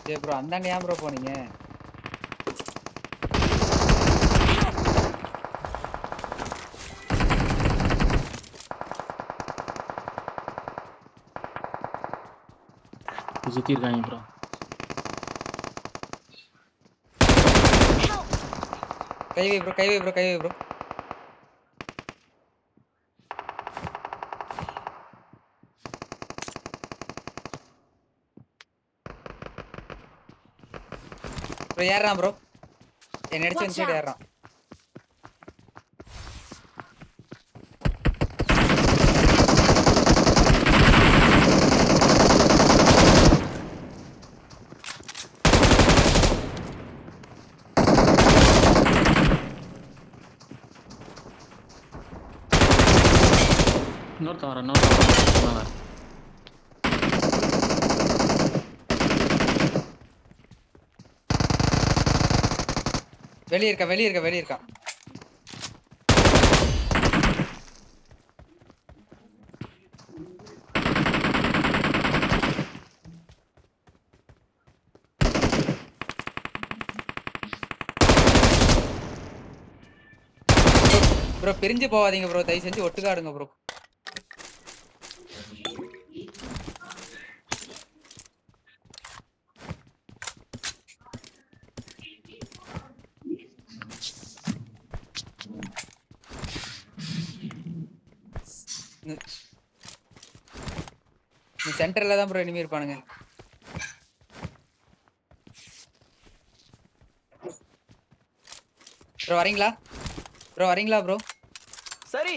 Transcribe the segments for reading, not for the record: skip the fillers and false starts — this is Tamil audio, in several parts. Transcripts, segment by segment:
சரி ப்ரோ அந்தாண்ட ஏன் ப்ரோ போனீங்க? சுத்தி இருக்காங்க ப்ரோ. கை வை ப்ரோ, கை வை ப்ரோ, கை வை ப்ரோ. ப்ரோ ஏறான் ப்ரோ. என்ன அடிச்சு வந்து சைடு ஏறான். இன்னொருத்தன் வரேன். வெளிய இருக்கா. ப்ரோ பிரிஞ்சு போவாதீங்க ப்ரோ, தயவு செஞ்சு ஒட்டுக்கா ஆடுங்க ப்ரோ. இந்த சென்டர்ல தான் ப்ரோ இனிமே இருப்பானுங்க. ப்ரோ வரீங்களா ப்ரோ? சரி.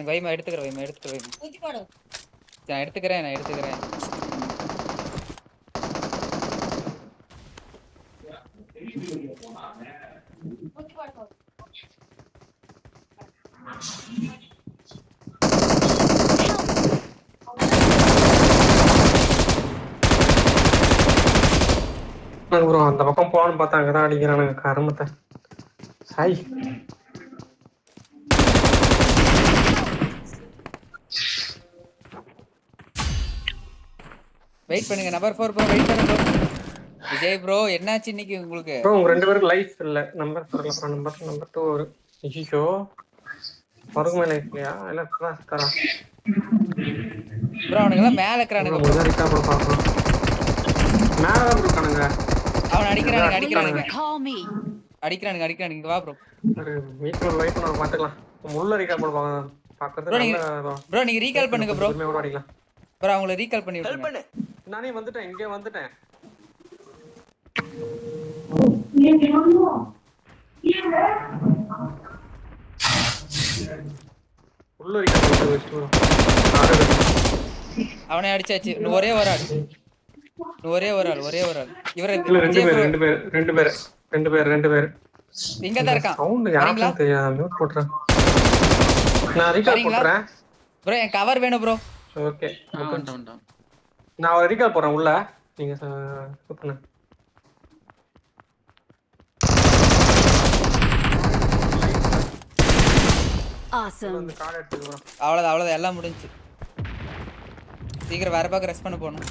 வைமா எடுத்துக்கிறேன். நான் எடுத்துக்கிறேன். ப்ரோ அந்த பக்கம் போகணும்னு பார்த்தா அங்கதான் அடிக்கிறானுங்க கருமத்தை. சாய் வெயிட் பண்ணுங்க. நம்பர் 4 ப்ரோ வெயிட் பண்ணுங்க ப்ரோ. விஜய் ப்ரோ என்னாச்சு இன்னைக்கு உங்களுக்கு? ப்ரோ உங்க 2 பேருக்கு லைஃப் இல்ல. நம்பர் 2 ஒரு ஐயோ பொறுமை லைஃப் இல்லையா? இல்ல தரா ப்ரோ அவனுங்க எல்லாம் மேல இருக்கறானுங்க ப்ரோ. முதல் ரிக்கா ப்ரோ பார்க்கலாம். மேல தான் இருக்கானுங்க. அவன் அடிக்கிறானுங்க. இங்க வா ப்ரோ. வீட்டுல ஒரு வைப் நம்ம பாத்துக்கலாம். உள்ள ரிக்கா ப்ரோ பாக்குறது ப்ரோ நல்ல ப்ரோ நீங்க ரீகால் பண்ணுங்க ப்ரோ. கூட அடிக்கலாம் ப்ரோ அவங்கள ரீகால் பண்ணி ஹெல்ப் விட்டுருங்க. பண்ணு. நானே வந்துட்டேன். இங்கே வந்துட்டேன். உள்ள ரிக்கா வச்சு அவனே அடிச்சாச்சு. ஒரே ஒரு ஆள். இவர இல்ல ரெண்டு பேர் இங்க தான் இருக்கான். சவுண்ட் வரீங்களா? யாருன்னு தெரியாது. மியூட் போட்றேன். நான் ரீகால் போட்றேன். ப்ரோ என் கவர் வேணும் ப்ரோ. ஓகே வந்துட்டான். நான் ஒரு ரீகால் போறேன் உள்ள. நீங்க பண்ணுங்க. Awesome. அவ்வளவுதான் எல்லாம் முடிஞ்சு. சீக்கிரம் வேற பக்கம் ரெஸ்ட் பண்ண போணும்.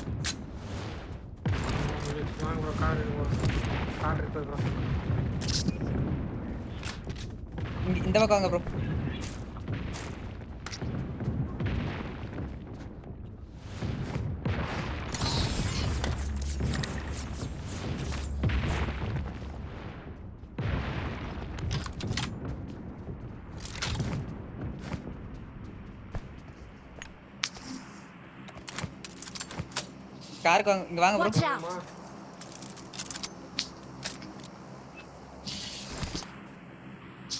இந்த பக்கம் வாங்க ப்ரோ. காருக்கு இங்க வாங்க ப்ரோ.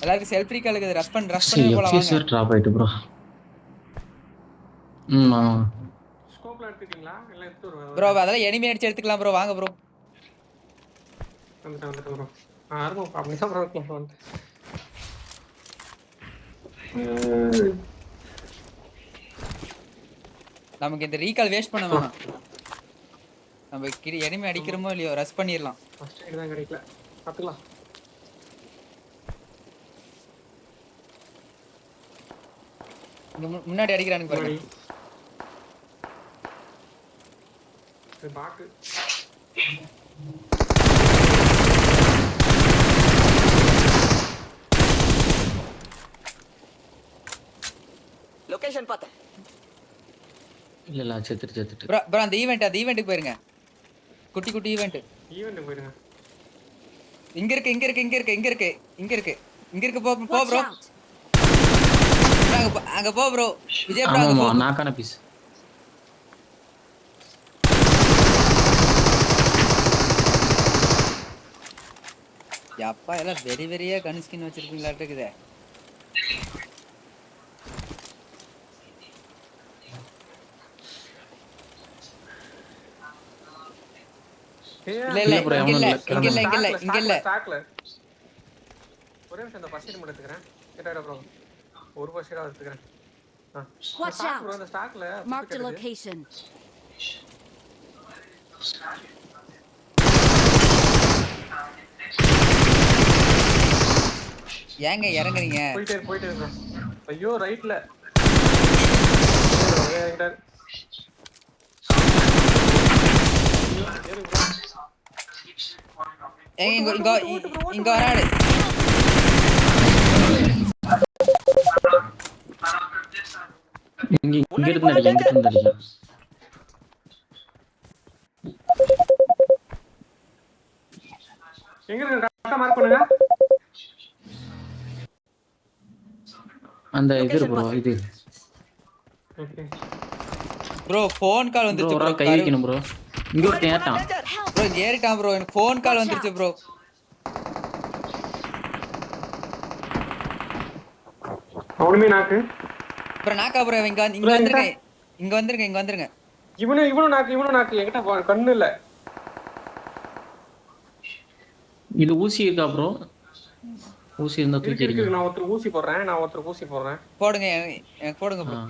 எல்லாருக்கும் செல்ஃப் ரீகால் இருக்குது. ரஷ் பண்ணி போலாம் வாங்க. டிராப் ஆயிட்டு ப்ரோ. ஸ்கோப்ல எடுத்துட்டீங்களா? இல்ல எடுத்து வருவா ப்ரோ அதெல்லாம் எனிமி அடிச்சு எடுத்துக்கலாம் ப்ரோ. வாங்க ப்ரோ. வந்துட்டேன் ப்ரோ. ஆர்மோ அப்படிதான் ப்ரோ இருக்கும். நமக்கு இந்த ரீகால் வேஸ்ட் பண்ண வேணாம். நம்ம எனிமி அடிக்கிறோமோ இல்லையோ ரஷ் பண்ணிடலாம். ஃபர்ஸ்ட் எய்ட் தான் கிடைக்கல. பாத்துக்கலாம். முன்னாடி அடிக்கிறானுங்க பாருங்க. பாட்டு லொகேஷன் பார்த்தேன். இல்ல செத்துட்டு ப்ரோ அந்த ஈவென்ட்டுக்கு போயிருங்க. குட்டி ஈவென்ட் போயிடுங்க. இங்க இருக்கு போ Watch ப்ரோ. out. அங்க போ ப்ரோ. விஜய் ப்ரோ அங்க ஆமா போ. நாக்கான பீஸ். அப்பா எல்லாம் வெறியா கன் ஸ்கின் வச்சிருக்கீங்களாட்ட இருக்குதே. இல்ல bro, இங்க இல்ல. ஸ்டாக்ல ஒரே நிமிஷம் இந்த பஸ்ட் மட்டும் எடுத்துக்கிறேன். கேட்டா ப்ரோ ஒரு பஸ்டா எடுத்துக்கிறேன். Watch out. ப்ரோ அந்த ஸ்டாக்ல Marked a location. ஏங்க இறங்குறீங்க? போயிட்டே இருக்கு. ஐயோ ரைட்ல இங்க வராடு. இங்க இருந்து அடிக்க. எங்க இருக்கு கரெக்ட்டா மார்க் பண்ணுங்க. அந்த இது ப்ரோ இது. ஓகே ப்ரோ ஃபோன் கால் வந்துருச்சு ப்ரோ. கை வைக்கணும் ப்ரோ. இங்க ஒரு ஏட்டான். ப்ரோ ஏறிட்டான் ப்ரோ. எனக்கு ஃபோன் கால் வந்துருச்சு ப்ரோ. அவனுமே நாக்கு. ப்ரோ நாக்கா ப்ரோ இங்க வந்துருங்க. இவனும் நாக்கு என்கிட்ட கண்ணு இல்ல. இது ஊசி இருக்கா ப்ரோ? ஊசி இருந்தா தூக்கிடுங்க. நான் ஒருத்தர் ஊசி போடுறேன். போடுங்க எனக்கு போடுங்க ப்ரோ.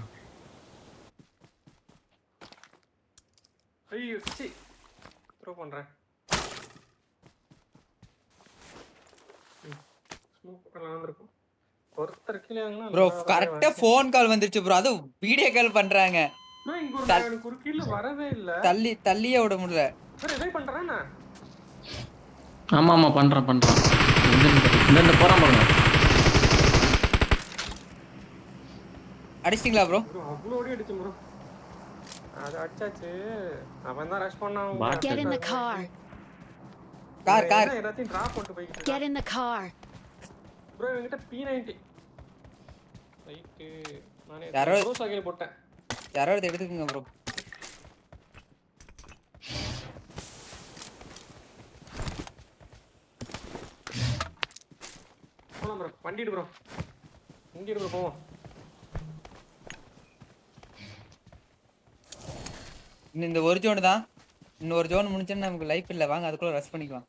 ஐயோ சி த்ரோ பண்றேன். ஸ்மோக் பண்ணலாம் இருக்கும். ஒருத்தர் கீழ வாங்குனா ப்ரோ கரெக்ட்டா ஃபோன் கால் வந்துருச்சு ப்ரோ. அது வீடியோ கால் பண்றாங்க. நான் இங்க ஒரு கீழ வரவே இல்ல. தள்ளியே விட முடியல. சார் எதை பண்றேன்னா? ஆமா பண்றேன். இந்த போறான் பாருங்க. அடிச்சிட்டீங்களா ப்ரோ? ப்ரோ அவ்ளோ ஓடி அடிச்சேன் ப்ரோ. அது அடிச்சாச்சு. அவன் தான் ரஷ் பண்ணான். Get in the car. Car எல்லாத்தையும் டிராப் பண்ணிட்டு போயிட்டு. Get in the car. Bro என்கிட்ட P90. ரைட் நானே யாரோ ப்ரோ சாகில போட்டேன். யாரோ எடுத்துக்கங்க ப்ரோ. போலாம் ப்ரோ. வண்டிடு ப்ரோ. இங்க இருக்கு போவோம். இந்த ஒரு ஜோன் தான். இன்னொரு ஜோன் முடிஞ்சா நமக்கு லைஃப் இல்ல. வாங்க அதுக்குள்ள ரஷ் பண்ணிக்கலாம்.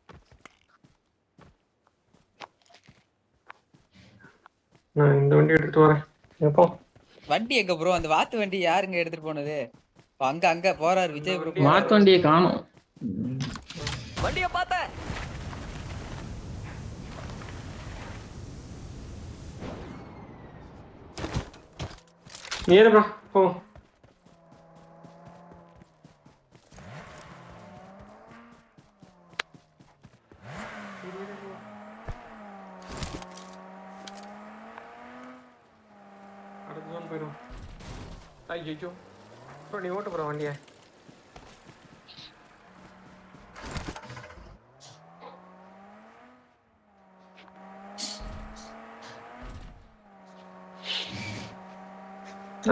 நான் இந்த வண்டி எடுத்துட்டு வரேன். எப்போ? வண்டி எங்க ப்ரோ? அந்த வாத்து வண்டி யாருங்க எடுத்துட்டு போனது? அங்க போறாரு விஜய் ப்ரோ. மாத்து வண்டியை காணோம். வண்டியை பார்த்தேன். ஏறு ப்ரோ போ. அடுத்த ஜோன் போயிடும். ஐயோ ப்ரோ நீ ஓட்டு ப்ரோ வண்டியை.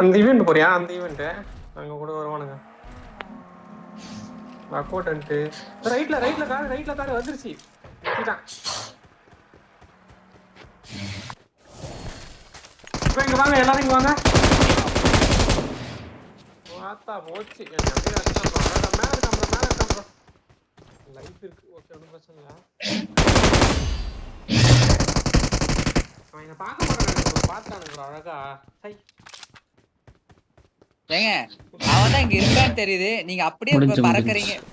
அந்த ஈவெண்ட் போறியா? அந்த ஈவெண்ட் அங்க கூட வருவானுங்க. அக்கௌண்டன்ட் ரைட்ல கார் வந்துருச்சு. நிக்கிட்டான். இப்போ இங்க வாங்க எல்லாரும் இங்க வாங்க. வாத்தா போச்சு. எனக்கு அப்படியே அடிச்சான் ப்ரோ. அட மேல இருக்கான் ப்ரோ. லைஃப் இருக்கு. ஓகே ஒண்ணும் பிரச்சனை இல்ல. அவன் என்ன பார்க்க மாட்டானே. பார்த்தானே ப்ரோ அழகா. சை ஏங்க அவன் தான் இங்க இருக்கான்னு தெரியுது. நீங்க அப்படியே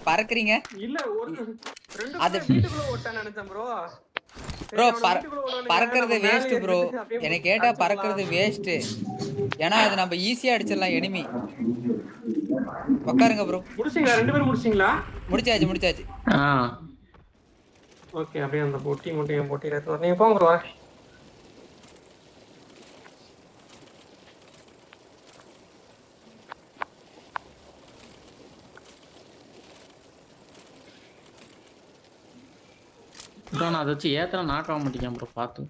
பறக்குறீங்க. இல்ல ஒரு ரெண்டு வீட்டுக்குள்ள ஓட்டானே நினைச்சேன் ப்ரோ. ப்ரோ பறக்கிறது வேஸ்ட் ப்ரோ. எனக்கு கேட்டா பறக்கிறது வேஸ்ட். ஏன்னா அது நம்ம ஈஸியா அடிச்சிடலாம் எனிமி. உட்காருங்க ப்ரோ. முடிச்சிங்களா 2 பேரும் முடிச்சிங்களா? முடிச்சாச்சு. ஆ ஓகே அப்படியே அந்த பொட்டி மட்டும் என் பொட்டியில எடுத்து வர. நீங்க போங்க ப்ரோ. ப்ரோ நான் அதை வச்சு ஏத்தனை நாக் ஆக மாட்டேங்க ப்ரோ பார்த்து.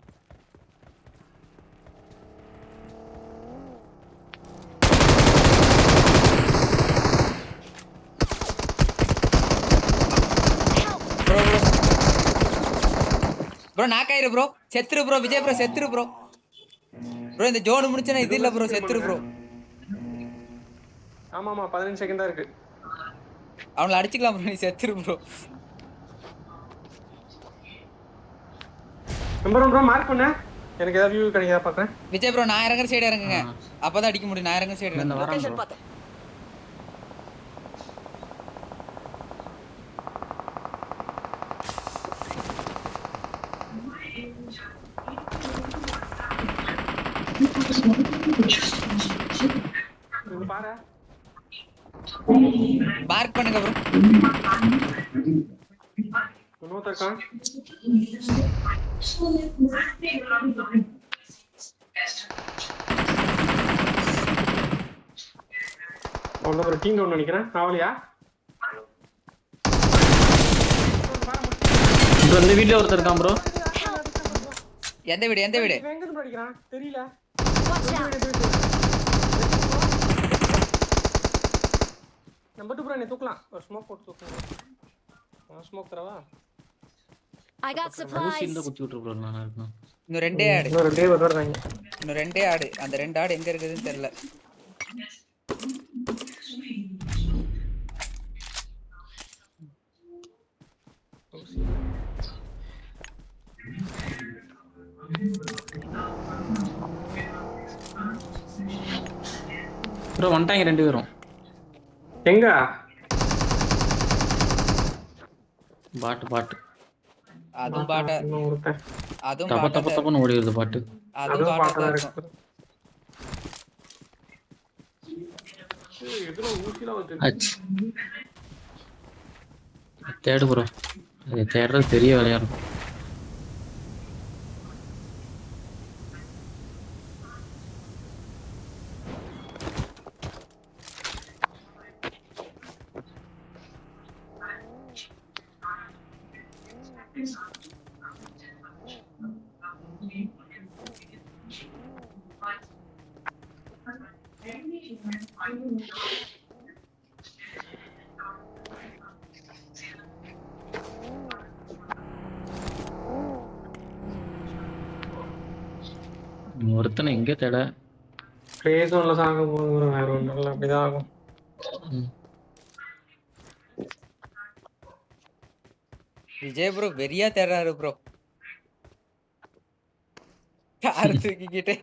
ப்ரோ நாக்காயிரு ப்ரோ. செத்துரு ப்ரோ. விஜய் ப்ரோ செத்துரு ப்ரோ. ப்ரோ இந்த ஜோன் முடிச்சனா இது இல்ல ப்ரோ, செத்துரு ப்ரோ. ஆமா 15 செகண்ட் தான் இருக்கு. அவங்கள அடிச்சுக்கலாம் ப்ரோ, நீ செத்துரு ப்ரோ. நம்பர் 1 ப்ரோ மார்க் பண்ணு. எனக்கு ஏதாவது வியூ கிடைக்குதா பார்க்கறேன். விஜய் ப்ரோ நான் இறங்குற சைடு இறங்குங்க. அப்பதான் அடிக்க முடியும். நான் இறங்குற சைடு இந்த இறங்குங்க. வரேன் லொகேஷன் ப்ரோ. பார்த்தேன். இங்க பாரு. மார்க் பண்ணுங்க ப்ரோ. இன்னொருத்தர் இருக்கான். ஒன்னு ஒரு டீம் ஒன்னு நினைக்கிறேன். ஆவலியா? ப்ரோ இந்த வீட்ல ஒருத்தர் இருக்கான் ப்ரோ. எந்த வீடு? எங்க இருந்து அடிக்கிறான் தெரியல. Watch out! நம்பர் 2 ப்ரோ நீ தூக்கலாம். ஒரு ஸ்மோக் போட்டு தூக்கலாம். ஸ்மோக் தரவா? I got ஊசி supplies. இருந்தா குச்சி விட்டுரு ப்ரோ. நான் இருக்கேன். இன்னும் ரெண்டே ஆடு. இன்னொரு டே வருவாங்க. இன்னும் ரெண்டே ஆடு. அந்த 2 ஆடு எங்க இருக்குதுன்னு தெரியல. ப்ரோ வந்துட்டாங்க 2 பேரும். எங்க? பாட்டு அதுவும் பாட்டா. இன்னும் ஒருத்தன். அதுவும் தப்ப பாட்டா. தப்ப தப்பன்னு ஓடி வருது பாட்டு. அதுவும் அதுவும் பாட்டா பாட்டா தான் இருக்கு. இருக்கும். எதுல ஊசில வந்து அச் தேடு ப்ரோ. அது தேடுறது பெரிய வேலையா இருக்கும். ஒருத்தனை எங்க தேட? ப்ளே ஜோன்ல சாக போகுது. வேற ஒண்ணும் இல்ல, அப்படிதான் ஆகும். விஜய் ப்ரோ வெறியா தேடுறாரு ப்ரோ. கார் தூக்கிக்கிட்டு.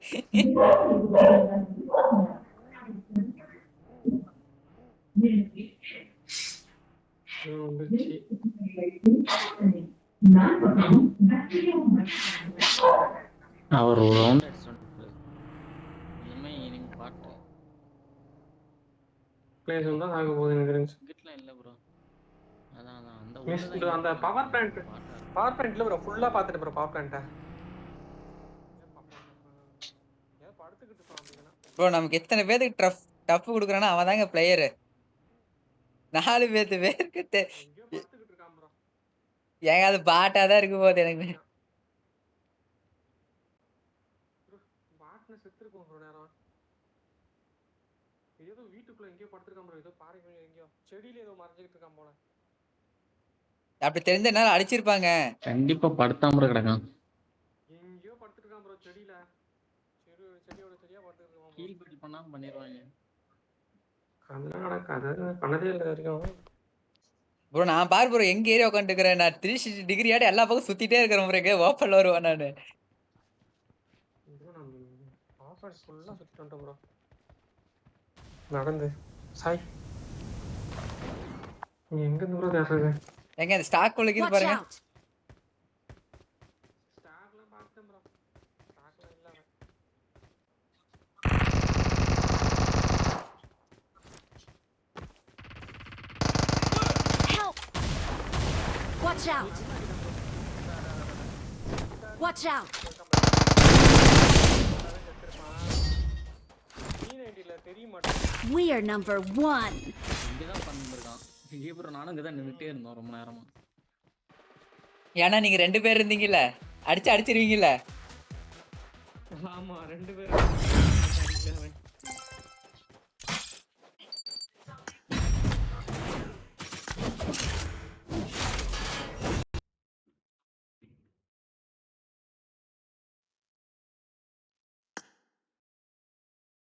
வந்துச்சு. அவர் ஒரு ரவுண்ட் இனிமே நீங்க பாட்டு ப்ளே ஜோன் தான் சாக போகுது எனக்கு தெரிஞ்சு. கிட்லாம் இல்ல ப்ரோ. அதான் அந்த மிஸ் ஊர்ல அந்த பவர் பிளான்ட்ல ப்ரோ ஃபுல்லா பாத்துட்டு ப்ரோ பவர் பிளான்ட்ட. ஏன் படுத்துக்கிட்டு இருக்கான் அப்படினா? ப்ரோ நமக்கு எத்தனை பேருக்கு டஃப் கொடுக்குறானா அவன் தாங்க பிளேயரு. 4 பேர்கிட்ட எங்கேயோ படுத்துக்கிட்டு இருக்கான் ப்ரோ. ஏங்க அது பாட்டா தான் இருக்கு போது எனக்கு. பாட்ன செத்துருக்கும் ப்ரோ நேரம். ஏதோ வீட்டுக்குள்ள எங்கேயோ படுத்துருக்கான் ப்ரோ. ஏதோ பாறைக்குள்ள எங்கேயோ செடியில ஏதோ மறைஞ்சிட்டு இருக்கான் போல. அப்படி தெரிஞ்ச என்னால அடிச்சிருப்பாங்க. கண்டிப்பா படுத்தாம கிடக்கான். எங்கேயோ படுத்துருக்கான் ப்ரோ செடியில. செடியோட செடியா படுத்துருக்கான். ஹீல் பில் பண்ணாம பண்ணிடுவாங்க. அதெல்லாம் நடக்காது. பண்ணதே இல்லை வரைக்கும். ப்ரோ நான் பாரு ப்ரோ எங்க ஏரியா உட்காந்துக்கிறேன். நான் 360 டிகிரி ஆடி எல்லா பக்கம் சுத்திட்டே இருக்கிறேன் ப்ரோ. ஓப்பன்ல வருவேன் நானு. ப்ரோ நான் ஆஃபர் ஃபுல்லா சுத்திட்டு வந்துட்டேன் ப்ரோ. நடந்து சாய் நீ எங்க தூரம் பேசுறது? எங்க அந்த ஸ்டாக் உள்ள கீழ Watch பாருங்க. out! ஸ்டாக்ல பார்த்தேன் ப்ரோ. ஸ்டாக்ல இல்ல. Watch out! Watch out! P90 தெரிய மாட்டேன். We are number 1. இங்கதான் பண்ணிருக்கான் விஜய் ப்ரோ. நானும் இங்கதான் நின்னுட்டே இருந்தோம் ரொம்ப நேரமா. ஏன்னா நீங்க 2 பேர் இருந்தீங்கல்ல, அடிச்சிருவீங்கல்ல. ஆமா 2 பேரும்